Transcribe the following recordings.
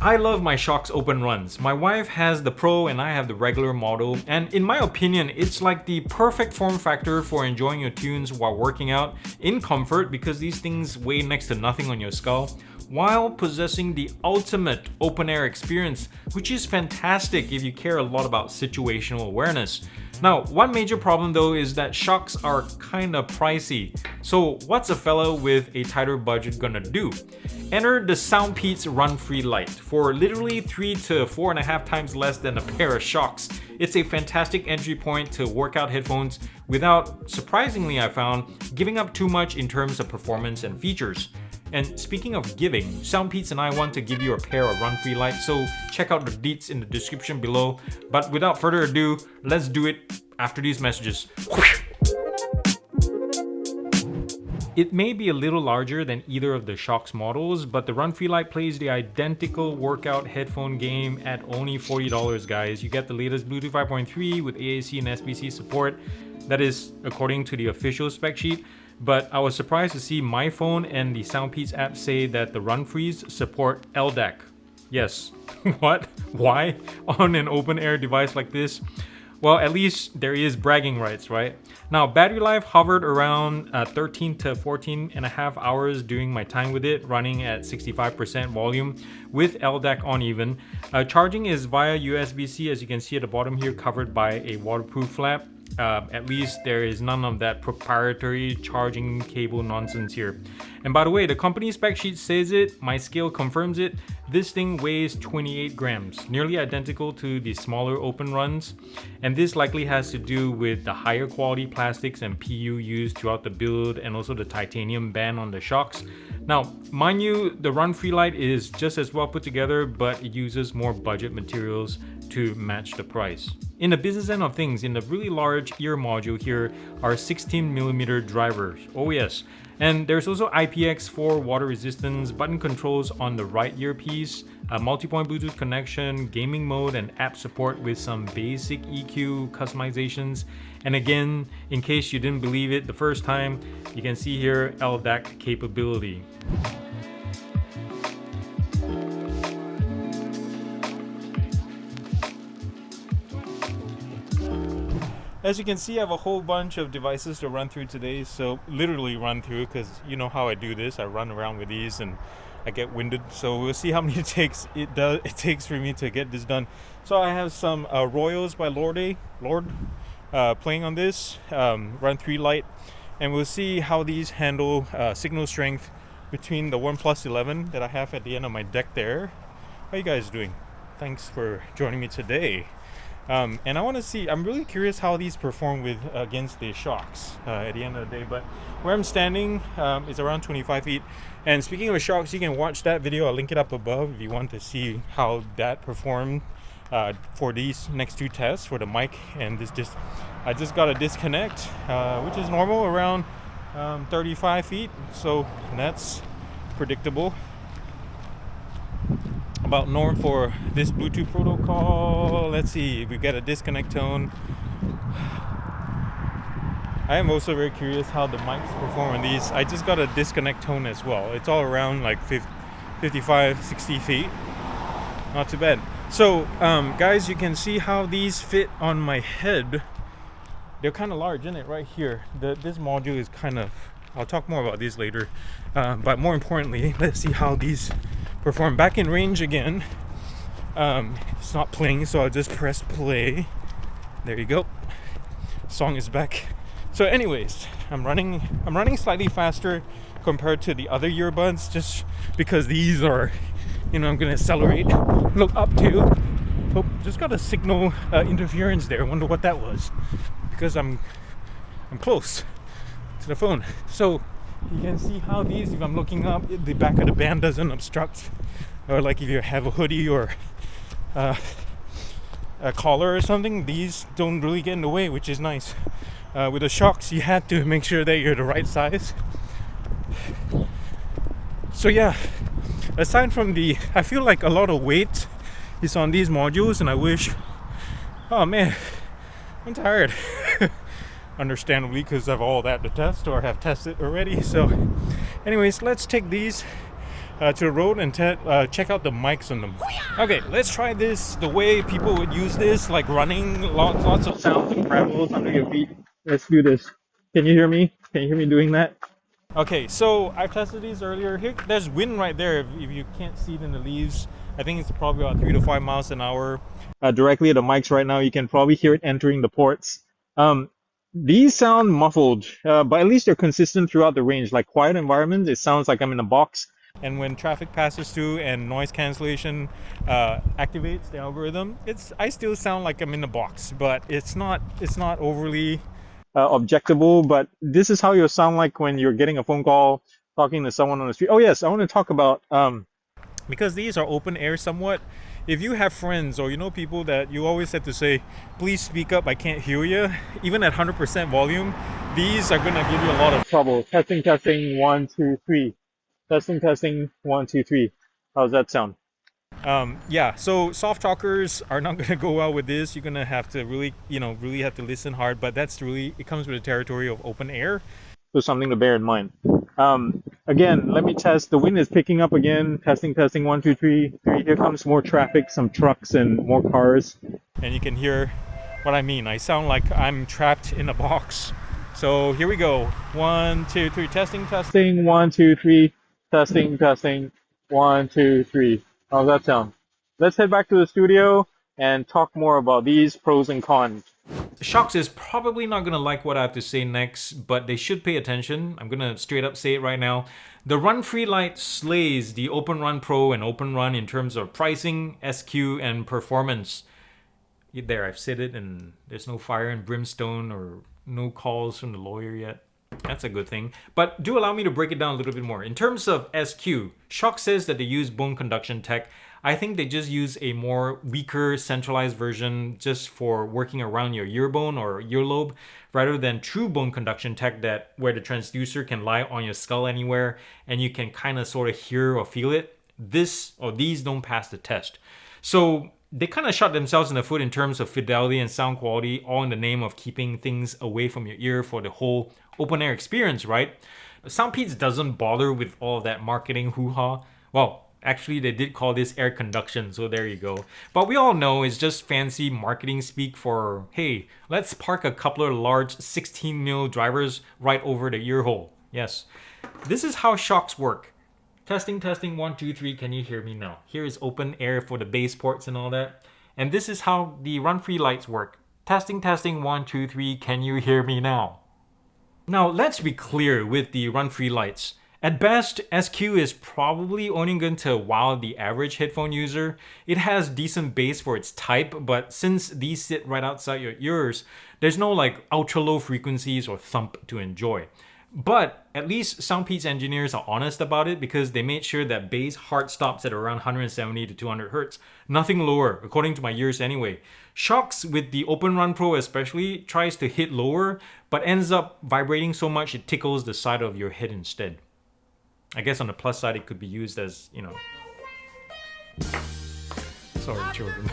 I love my Shokz OpenRuns. My wife has the Pro and I have the regular model, and in my opinion, it's like the perfect form factor for enjoying your tunes while working out in comfort because these things weigh next to nothing on your skull, while possessing the ultimate open air experience, which is fantastic if you care a lot about situational awareness. Now, one major problem though is that Shokz are kinda pricey. So what's a fella with a tighter budget gonna do? Enter the Soundpeats RunFree Lite for literally 3 to 4.5 times less than a pair of Shokz. It's a fantastic entry point to workout headphones without, surprisingly I found, giving up too much in terms of performance and features. And speaking of giving, Soundpeats and I want to give you a pair of RunFree Lites, so check out the deets in the description below. But without further ado, let's do it after these messages. It may be a little larger than either of the Shokz models, but the RunFree Lite plays the identical workout headphone game at only $40, guys. You get the latest Bluetooth 5.3 with AAC and SBC support. That is according to the official spec sheet. But I was surprised to see my phone and the Soundpeats app say that the RunFrees support LDAC. Yes. What? Why? On an open air device like this? Well, at least there is bragging rights, right? Now, battery life hovered around 13 to 14 and a half hours during my time with it, running at 65% volume with LDAC on even. Charging is via USB-C, as you can see at the bottom here, covered by a waterproof flap. At least there is none of that proprietary charging cable nonsense here. And by the way, the company spec sheet says it, my scale confirms it. This thing weighs 28 grams, nearly identical to the smaller OpenRuns. And this likely has to do with the higher quality plastics and PU used throughout the build, and also the titanium band on the Shokz. Now, mind you, the RunFree Lite is just as well put together, but it uses more budget materials to match the price. In the business end of things, in the really large ear module here are 16mm drivers. Oh yes. And there's also IPX4 water resistance, button controls on the right earpiece, a multi-point Bluetooth connection, gaming mode, and app support with some basic EQ customizations. And again, in case you didn't believe it the first time, you can see here LDAC capability. As you can see, I have a whole bunch of devices to run through today, so literally run through, because you know how I do this. I run around with these and I get winded, so we'll see how many it takes for me to get this done. So I have some Royals by Lord playing on this RunFree Lite, and we'll see how these handle signal strength between the OnePlus 11 that I have at the end of my deck there. How you guys doing? Thanks for joining me today. And I want to see, I'm really curious how these perform against the Shokz at the end of the day. But where I'm standing is around 25 feet. And speaking of Shokz, you can watch that video. I'll link it up above if you want to see how that performed for these next two tests for the mic. And I just got a disconnect, which is normal around 35 feet. So that's predictable. About norm for this Bluetooth protocol. Let's see if we get a disconnect tone. I am also very curious how the mics perform on these. I just got a disconnect tone as well. It's all around like 55, 60 feet. Not too bad. So guys, you can see how these fit on my head. They're kind of large, isn't it? Right here. This module is kind of, I'll talk more about these later. But more importantly, let's see how these perform. Back in range again. It's not playing, so I'll just press play. There you go. Song is back. So anyways, I'm running slightly faster compared to the other earbuds, just because these are, I'm gonna accelerate. Look up to. Oh, just got a signal interference there. Wonder what that was, because I'm close to the phone. So you can see how these, if I'm looking up, the back of the band doesn't obstruct, or like if you have a hoodie or a collar or something, these don't really get in the way, which is nice. With the Shokz, you had to make sure that you're the right size. So yeah, aside from I feel like a lot of weight is on these modules, and I wish, oh man, I'm tired. Understandably, because I've all that to test or have tested already. So anyways, let's take these to the road and check out the mics on them. Okay, let's try this the way people would use this, like running lots of sounds and rambles under your feet. Let's do this. Can you hear me? Can you hear me doing that? Okay, so I tested these earlier. Here, there's wind right there. If you can't see it in the leaves, I think it's probably about 3 to 5 miles an hour. Directly at the mics right now, you can probably hear it entering the ports. These sound muffled, but at least they're consistent throughout the range. Like quiet environments, it sounds like I'm in a box. And when traffic passes through and noise cancellation activates the algorithm, I still sound like I'm in a box, but it's not overly objectable. But this is how you'll sound like when you're getting a phone call, talking to someone on the street. Oh yes, I want to talk about because these are open air somewhat. If you have friends or you know people that you always have to say, please speak up, I can't hear you, even at 100% volume, these are going to give you a lot of trouble. Testing, 1, 2, 3. Testing, 1, 2, 3. How's that sound? Yeah, so soft talkers are not going to go well with this. You're going to have to really have to listen hard, but it comes with the territory of open air. So something to bear in mind. Again, let me test. The wind is picking up again. Testing, 1, 2, 3. Here comes more traffic, some trucks and more cars. And you can hear what I mean. I sound like I'm trapped in a box. So here we go. 1, 2, 3. Testing, 1, 2, 3. Testing, 1, 2, 3. How's that sound? Let's head back to the studio and talk more about these pros and cons. Shokz is probably not going to like what I have to say next, but they should pay attention. I'm going to straight up say it right now. The RunFree Lite slays the OpenRun Pro and OpenRun in terms of pricing, SQ, and performance. There, I've said it, and there's no fire and brimstone or no calls from the lawyer yet. That's a good thing. But do allow me to break it down a little bit more. In terms of SQ, Shokz says that they use bone conduction tech. I think they just use a more weaker centralized version just for working around your ear bone or earlobe rather than true bone conduction tech where the transducer can lie on your skull anywhere and you can kind of sort of hear or feel it. These don't pass the test. So they kind of shot themselves in the foot in terms of fidelity and sound quality, all in the name of keeping things away from your ear for the whole open air experience, right? Soundpeats doesn't bother with all of that marketing hoo-ha. Well, actually, they did call this air conduction, so there you go. But we all know it's just fancy marketing speak for, hey, let's park a couple of large 16mm drivers right over the ear hole. Yes, this is how Shokz work. Testing, 1, 2, 3. Can you hear me now? Here is open air for the bass ports and all that. And this is how the RunFree Lites work. Testing, 1, 2, 3. Can you hear me now? Now, let's be clear with the RunFree Lites. At best, SQ is probably only going to wow the average headphone user. It has decent bass for its type, but since these sit right outside your ears, there's no like ultra low frequencies or thump to enjoy. But at least Soundpeats engineers are honest about it because they made sure that bass hard stops at around 170 to 200 Hz. Nothing lower, according to my ears anyway. Shokz, with the OpenRun Pro especially, tries to hit lower, but ends up vibrating so much it tickles the side of your head instead. I guess on the plus side, it could be used as, sorry, children.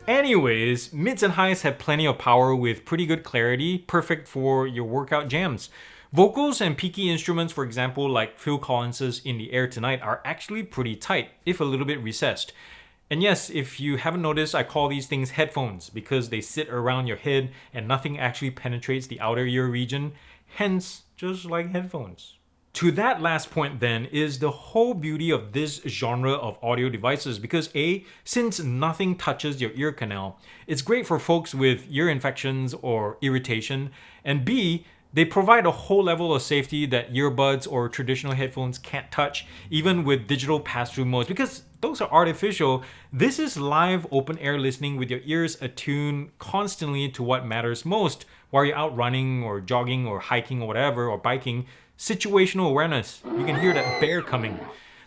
Anyways, mids and highs have plenty of power with pretty good clarity, perfect for your workout jams. Vocals and peaky instruments, for example, like Phil Collins's In the Air Tonight, are actually pretty tight, if a little bit recessed. And yes, if you haven't noticed, I call these things headphones because they sit around your head and nothing actually penetrates the outer ear region, hence, just like headphones. To that last point then is the whole beauty of this genre of audio devices because A, since nothing touches your ear canal, it's great for folks with ear infections or irritation, and B, they provide a whole level of safety that earbuds or traditional headphones can't touch, even with digital pass-through modes, because those are artificial. This is live open air listening with your ears attuned constantly to what matters most while you're out running or jogging or hiking or whatever, or biking. Situational awareness. You can hear that bear coming.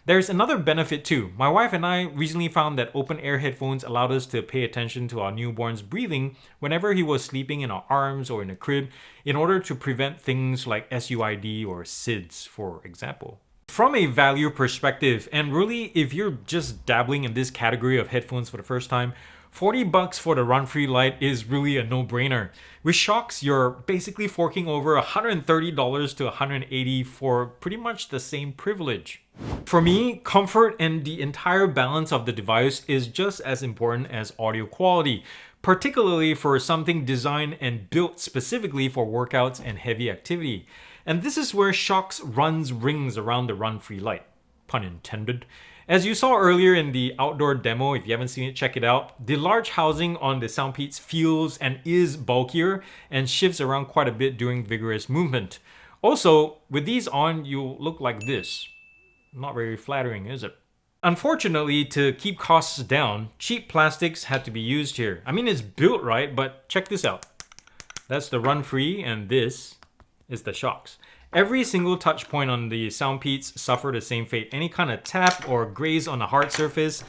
There's another benefit too. My wife and I recently found that open air headphones allowed us to pay attention to our newborn's breathing whenever he was sleeping in our arms or in a crib in order to prevent things like SUID or SIDS, for example. From a value perspective, and really if you're just dabbling in this category of headphones for the first time, $40 bucks for the RunFree Lite is really a no-brainer. With Shokz, you're basically forking over $130 to $180 for pretty much the same privilege. For me, comfort and the entire balance of the device is just as important as audio quality, particularly for something designed and built specifically for workouts and heavy activity. And this is where Shokz runs rings around the RunFree Lite, pun intended. As you saw earlier in the outdoor demo, if you haven't seen it, check it out. The large housing on the Soundpeats feels and is bulkier and shifts around quite a bit during vigorous movement. Also, with these on, you'll look like this. Not very flattering, is it? Unfortunately, to keep costs down, cheap plastics had to be used here. I mean, it's built right, but check this out. That's the RunFree, and this is the Shokz. Every single touch point on the Soundpeats suffer the same fate. Any kind of tap or graze on a hard surface.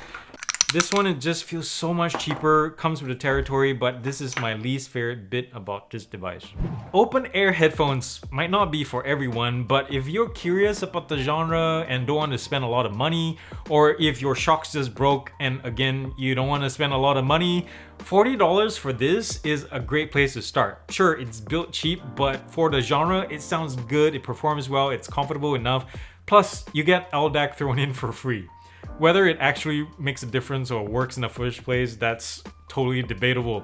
This one, it just feels so much cheaper, comes with the territory, but this is my least favorite bit about this device. Open air headphones might not be for everyone, but if you're curious about the genre and don't want to spend a lot of money, or if your Shokz just broke and again, you don't want to spend a lot of money, $40 for this is a great place to start. Sure, it's built cheap, but for the genre, it sounds good, it performs well, it's comfortable enough, plus you get LDAC thrown in for free. Whether it actually makes a difference or works in the first place, that's totally debatable.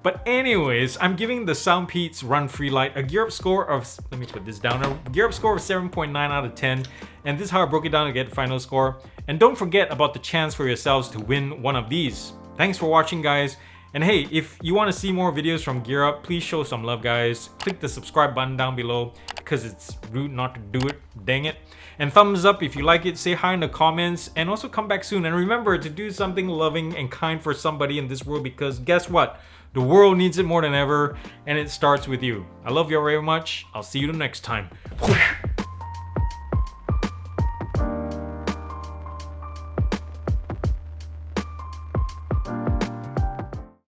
But anyways, I'm giving the Soundpeats RunFree Lite a GearUP score of, let me put this down, a GearUP score of 7.9 out of 10. And this is how I broke it down to get the final score. And don't forget about the chance for yourselves to win one of these. Thanks for watching, guys. And hey, if you want to see more videos from GearUP, please show some love, guys. Click the subscribe button down below because it's rude not to do it, dang it. And thumbs up if you like it, say hi in the comments, and also come back soon. And remember to do something loving and kind for somebody in this world, because guess what? The world needs it more than ever, and it starts with you. I love you all very much. I'll see you the next time.